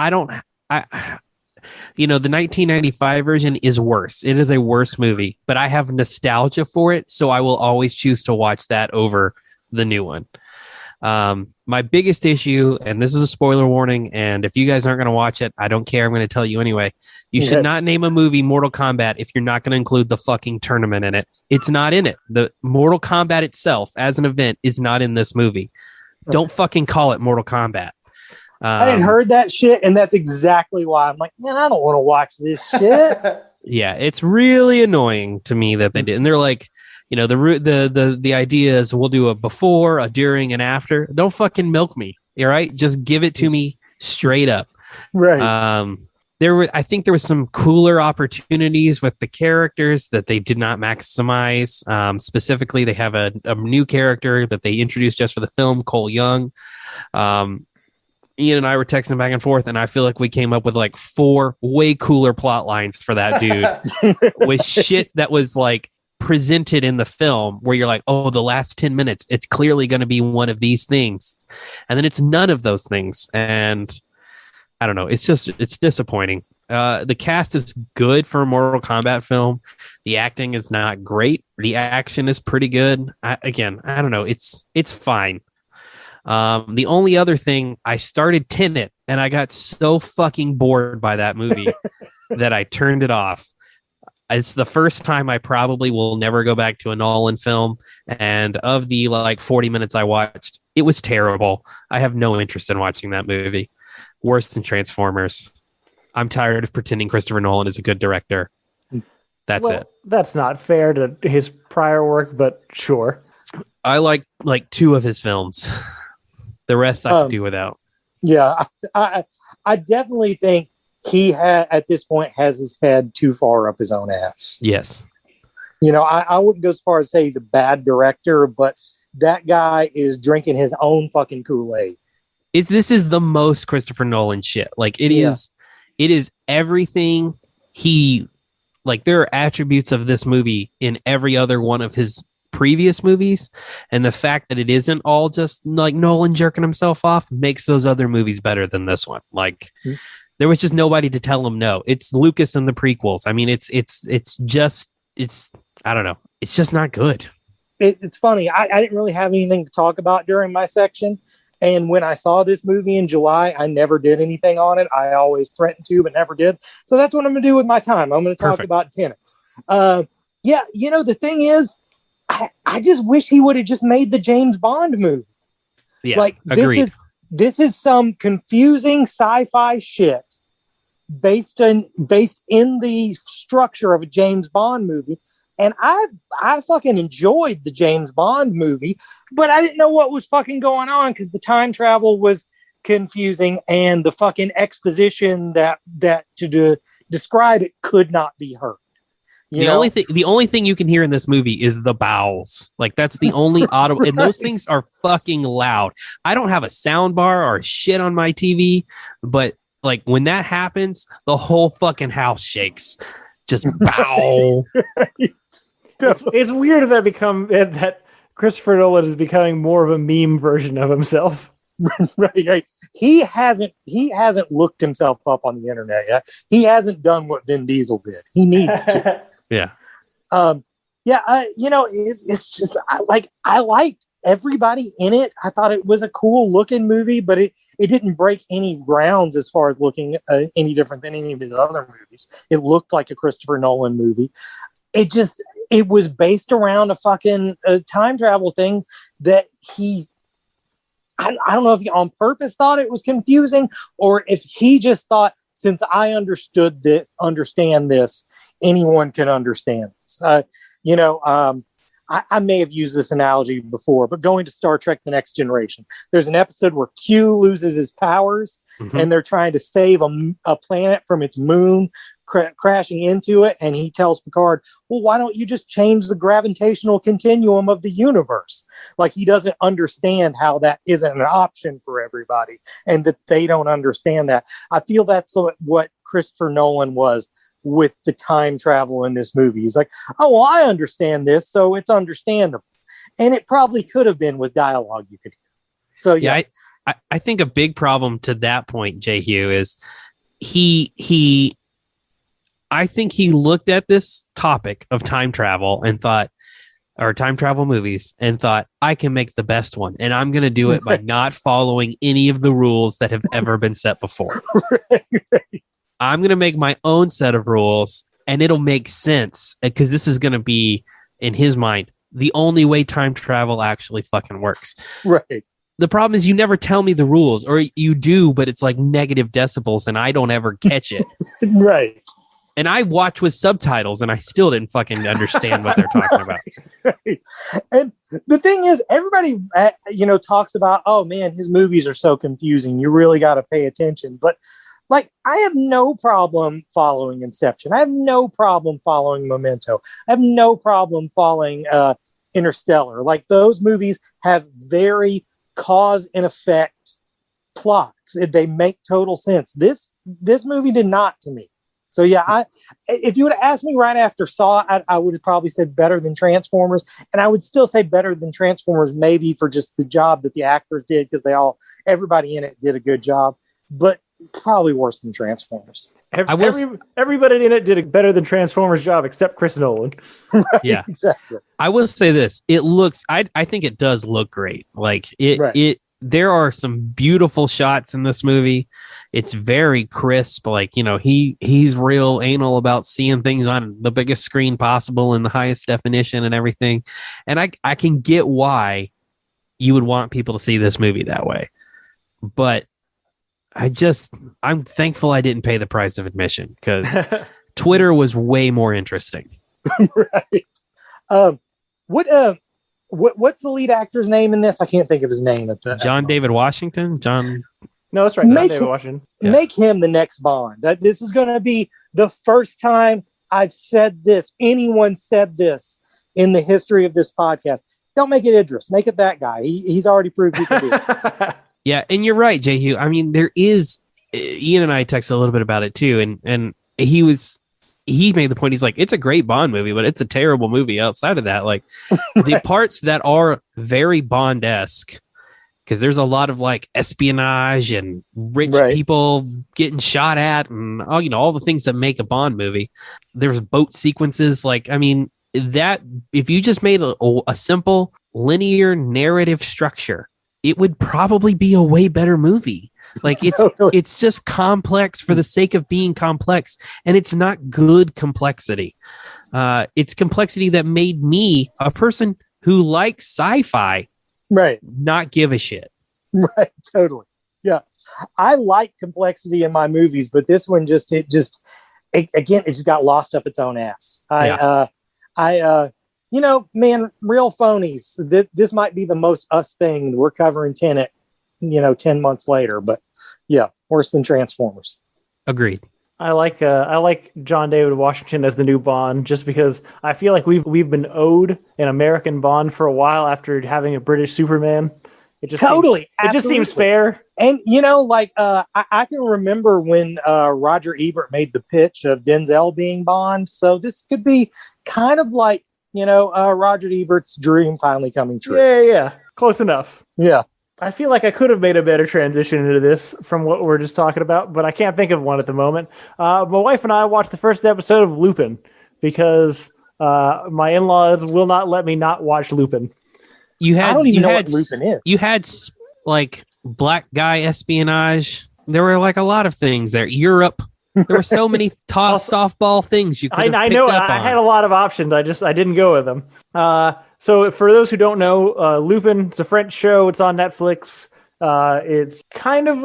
The 1995 version is worse. It is a worse movie, but I have nostalgia for it, so I will always choose to watch that over the new one. My biggest issue, and this is a spoiler warning, and if you guys aren't going to watch it, I don't care. I'm going to tell you anyway. You should not name a movie Mortal Kombat if you're not going to include the fucking tournament in it. It's not in it. The Mortal Kombat itself as an event is not in this movie. Don't fucking call it Mortal Kombat. I had heard that shit, and that's exactly why I'm like, man, I don't want to watch this shit. Yeah, it's really annoying to me that they did. And they're like, the idea is we'll do a before, a during, and after. Don't fucking milk me. All right, just give it to me straight up. Right. I think there was some cooler opportunities with the characters that they did not maximize. Specifically, they have a new character that they introduced just for the film, Cole Young. Ian and I were texting back and forth, and I feel like we came up with like 4 way cooler plot lines for that dude with shit that was like presented in the film where you're like, oh, the last 10 minutes, it's clearly going to be one of these things. And then it's none of those things. And I don't know. It's disappointing. The cast is good for a Mortal Kombat film. The acting is not great. The action is pretty good. I don't know. It's fine. The only other thing, I started Tenet and I got so fucking bored by that movie that I turned it off. It's the first time I probably will never go back to a Nolan film. And of the 40 minutes I watched, it was terrible. I have no interest in watching that movie. Worse than Transformers. I'm tired of pretending Christopher Nolan is a good director. That's it. That's not fair to his prior work, but sure. I like 2 of his films. The rest I could do without. Yeah, I definitely think he at this point has his head too far up his own ass. Yes. I wouldn't go as far as say he's a bad director, but that guy is drinking his own fucking Kool-Aid. This is the most Christopher Nolan shit. It is everything there are attributes of this movie in every other one of his previous movies, and the fact that it isn't all just like Nolan jerking himself off makes those other movies better than this one. There was just nobody to tell him no. It's Lucas and the prequels. I mean, it's I don't know. It's just not good. It's funny. I didn't really have anything to talk about during my section. And when I saw this movie in July, I never did anything on it. I always threatened to, but never did. So that's what I'm going to do with my time. I'm going to talk about Tenet. The thing is, I just wish he would have just made the James Bond movie. Yeah, agreed. This is some confusing sci-fi shit based in the structure of a James Bond movie. And I fucking enjoyed the James Bond movie, but I didn't know what was fucking going on because the time travel was confusing and the fucking exposition that to describe it could not be heard. The only thing you can hear in this movie is the bowels. That's the only audible, and those things are fucking loud. I don't have a sound bar or shit on my TV, but when that happens, the whole fucking house shakes. Just bow. It's weird that Christopher Nolan is becoming more of a meme version of himself. Right. He hasn't looked himself up on the internet yet. He hasn't done what Vin Diesel did. He needs to. Yeah. It's just I liked everybody in it. I thought it was a cool looking movie, but it didn't break any grounds as far as looking any different than any of his other movies. It looked like a Christopher Nolan movie. It was based around a fucking time travel thing that I don't know if he on purpose thought it was confusing, or if he just thought, since I understand this, anyone can understand this. I may have used this analogy before, but going to Star Trek The Next Generation, there's an episode where Q loses his powers and they're trying to save a planet from its moon crashing into it. And he tells Picard, well, why don't you just change the gravitational continuum of the universe? Like, he doesn't understand how that isn't an option for everybody and that they don't understand that. I feel that's what Christopher Nolan was with the time travel in this movie. He's like, oh, well, I understand this, so it's understandable. And it probably could have been with dialogue you could hear. So, yeah. I think a big problem to that point, J. Hugh, is I think he looked at this topic of time travel and thought, or time travel movies, and thought, I can make the best one. And I'm going to do it by not following any of the rules that have ever been set before. Right. I'm going to make my own set of rules, and it'll make sense, because this is going to be, in his mind, the only way time travel actually fucking works. Right. The problem is you never tell me the rules, or you do, but it's like negative decibels, and I don't ever catch it. Right. And I watch with subtitles, and I still didn't fucking understand what they're talking about. Right. And the thing is, everybody, talks about, oh man, his movies are so confusing. You really got to pay attention. But like, I have no problem following Inception. I have no problem following Memento. I have no problem following Interstellar. Like, those movies have very cause and effect plots. They make total sense. This movie did not to me. So yeah, if you would have asked me right after Saw, I would have probably said better than Transformers, and I would still say better than Transformers, maybe for just the job that the actors did, because everybody in it did a good job, but probably worse than Transformers. Everybody in it did a better than Transformers job except Chris Nolan. Right, yeah, exactly. I will say this: it looks. I think it does look great. Like it. Right. There are some beautiful shots in this movie. It's very crisp. Like, he's real anal about seeing things on the biggest screen possible in the highest definition and everything. And I can get why you would want people to see this movie that way. But I'm thankful I didn't pay the price of admission, because Twitter was way more interesting. Right. What's the lead actor's name in this? I can't think of his name. John David Washington? No, that's right. John David Washington. Yeah. Make him the next Bond. This is going to be the first time I've said this. Anyone said this in the history of this podcast. Don't make it Idris. Make it that guy. He's already proved he can do it. Yeah, and you're right, J. Hugh. I mean, there is... Ian and I texted a little bit about it, too, and he made the point. He's like, it's a great Bond movie, but it's a terrible movie outside of that. Like, the parts that are very Bond-esque, because there's a lot of like espionage and rich people getting shot at, and all the things that make a Bond movie. There's boat sequences. Like, I mean, that if you just made a simple linear narrative structure, it would probably be a way better movie. Like, it's just complex for the sake of being complex, and it's not good complexity. It's complexity that made me, a person who likes sci-fi, not give a shit. Right, totally. Yeah, I like complexity in my movies, but this one it just got lost up its own ass. Man, real phonies. This might be the most us thing. We're covering Tenet, 10 months later, but yeah, worse than Transformers. Agreed. I like John David Washington as the new Bond, just because I feel like we've been owed an American Bond for a while after having a British Superman. It just seems fair. And I can remember when Roger Ebert made the pitch of Denzel being Bond. So this could be kind of like Roger Ebert's dream finally coming true. Yeah, close enough. Yeah. I feel like I could have made a better transition into this from what we're just talking about, but I can't think of one at the moment. My wife and I watched the first episode of Lupin because my in-laws will not let me not watch Lupin. I don't even know what Lupin is. You had like black guy espionage. There were like a lot of things there. Europe. There were so many softball things you could have picked up on. I had a lot of options. I didn't go with them. So for those who don't know, Lupin, it's a French show. It's on Netflix. It's kind of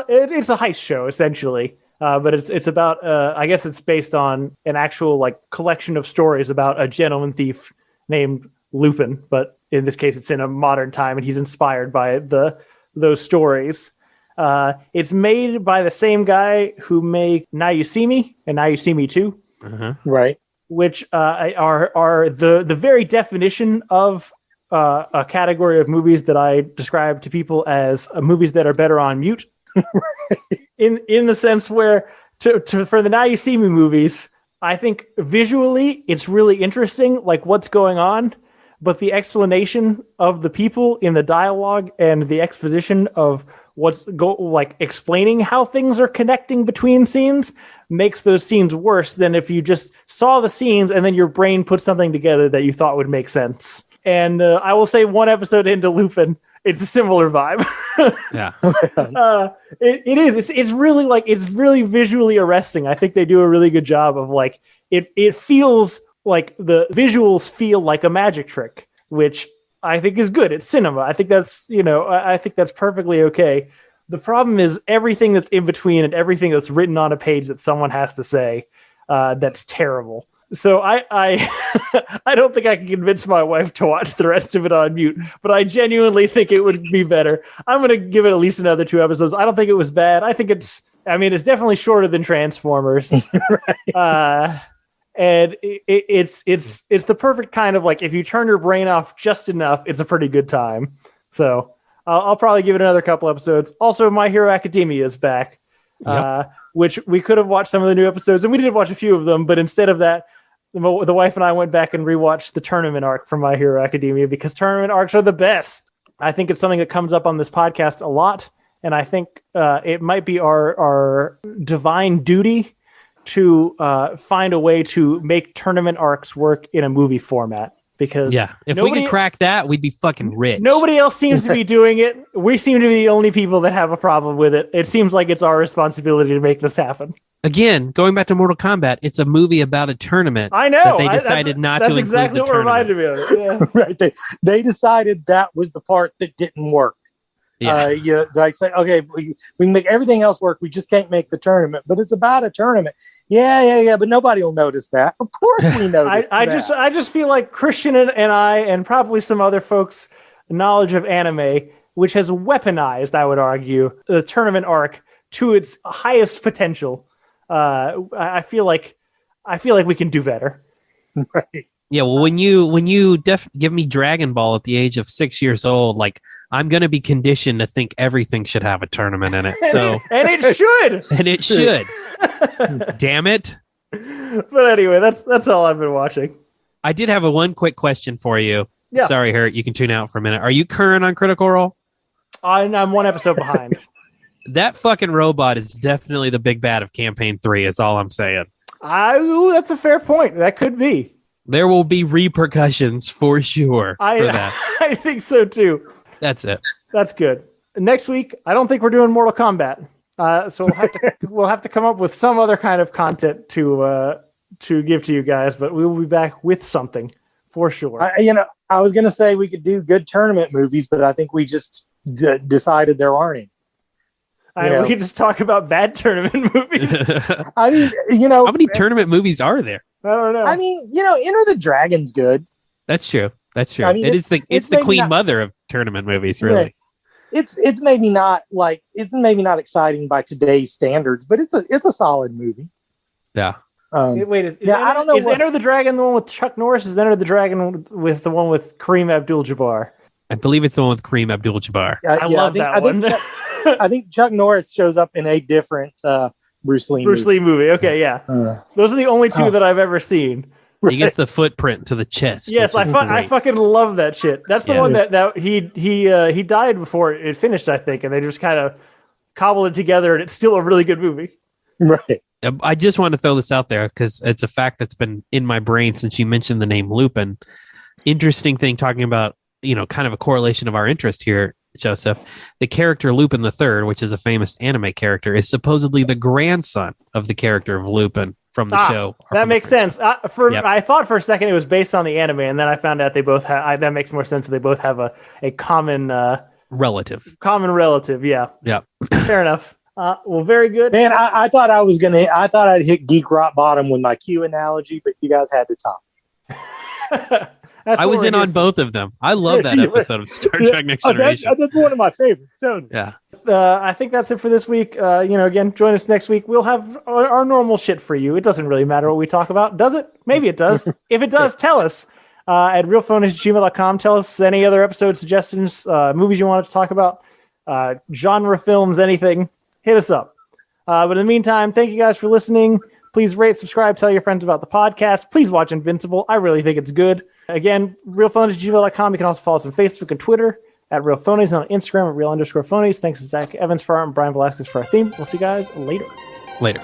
it's a heist show essentially, but it's about I guess it's based on an actual like collection of stories about a gentleman thief named Lupin, but in this case it's in a modern time and he's inspired by those stories. It's made by the same guy who made Now You See Me and Now You See Me Too, right? Which are the very definition of a category of movies that I describe to people as movies that are better on mute. in the sense where for the Now You See Me movies, I think visually it's really interesting, like what's going on, but the explanation of the people in the dialogue and the exposition of like explaining how things are connecting between scenes makes those scenes worse than if you just saw the scenes and then your brain put something together that you thought would make sense. And I will say one episode into Lupin, it's a similar vibe. Yeah. It is. It's really like, it's really visually arresting. I think they do a really good job of like, it feels like the visuals feel like a magic trick, which I think is good. It's cinema. I think that's, I think that's perfectly okay. The problem is everything that's in between and everything that's written on a page that someone has to say, that's terrible. So I I don't think I can convince my wife to watch the rest of it on mute, but I genuinely think it would be better. I'm going to give it at least another 2 episodes. I don't think it was bad. I think it's definitely shorter than Transformers. Right. And it's the perfect kind of like, if you turn your brain off just enough, it's a pretty good time. So I'll probably give it another couple episodes. Also, My Hero Academia is back, which we could have watched some of the new episodes, and we did watch a few of them, but instead of that, the wife and I went back and rewatched the tournament arc from My Hero Academia because tournament arcs are the best. I think it's something that comes up on this podcast a lot, and I think it might be our divine duty to find a way to make tournament arcs work in a movie format. Because if we could crack that, we'd be fucking rich. Nobody else seems to be doing it. We seem to be the only people that have a problem with it. It seems like it's our responsibility to make this happen. Again, going back to Mortal Kombat, it's a movie about a tournament. I know. That they decided not to include exactly the what tournament. Reminded me of it. Yeah. Right. They decided that was the part that didn't work. Yeah. Like say, okay, we can make everything else work. We just can't make the tournament, but it's about a tournament. Yeah. But nobody will notice that. Of course we notice. I just feel like Christian and I, and probably some other folks' knowledge of anime, which has weaponized, I would argue, the tournament arc to its highest potential. I feel like we can do better. Right. Yeah, well, when you give me Dragon Ball at the age of 6 years old, like I'm gonna be conditioned to think everything should have a tournament in it. So and it should, and it should. Damn it! But anyway, that's all I've been watching. I did have one quick question for you. Yeah. Sorry, Hurt. You can tune out for a minute. Are you current on Critical Role? I'm one episode behind. That fucking robot is definitely the big bad of Campaign 3. Is all I'm saying. That's a fair point. That could be. There will be repercussions for sure for that. I think so too. That's it. That's good. Next week, I don't think we're doing Mortal Kombat. So we'll have to come up with some other kind of content to give to you guys, but we will be back with something for sure. I was going to say we could do good tournament movies, but I think we just decided there aren't any. We can just talk about bad tournament movies. I mean, how many tournament movies are there? I don't know. I mean, Enter the Dragon's good. That's true. I mean, it's the queen mother of tournament movies, really. Yeah. It's maybe not exciting by today's standards, but it's a solid movie. Yeah. Wait, I don't know. Is Enter the Dragon the one with Chuck Norris? Is Enter the Dragon with the one with Kareem Abdul-Jabbar? I believe it's the one with Kareem Abdul-Jabbar. I love that one. I think Chuck Norris shows up in a different Bruce Lee movie. Okay, yeah. Those are the only two that I've ever seen. He gets the footprint to the chest. Yes, I fucking love that shit. That's the one that he died before it finished, I think, and they just kind of cobbled it together, and it's still a really good movie. Right. I just want to throw this out there because it's a fact that's been in my brain since you mentioned the name Lupin. Interesting thing talking about, kind of a correlation of our interest here, Joseph. The character Lupin III, which is a famous anime character, is supposedly the grandson of the character of Lupin from the show. That makes sense. I thought for a second it was based on the anime, and then I found out they both have. That makes more sense. They both have a common relative. Common relative, yeah. Yeah. Fair enough. Well, very good. Man, I thought I'd hit geek rock bottom with my Q analogy, but you guys had to top. I was in on both of them. I love that episode of Star Trek Next Generation. That's one of my favorites, totally. Yeah. I think that's it for this week. Again, join us next week. We'll have our normal shit for you. It doesn't really matter what we talk about, does it? Maybe it does. If it does, tell us at realphonies@gmail.com. Tell us any other episode suggestions, movies you want to talk about, genre films, anything. Hit us up. But in the meantime, thank you guys for listening. Please rate, subscribe, tell your friends about the podcast. Please watch Invincible. I really think it's good. Again, realphonies@gmail.com. You can also follow us on Facebook and Twitter at realphonies, and on Instagram at real_phonies. Thanks to Zach Evans for art and Brian Velasquez for our theme. We'll see you guys later. Later.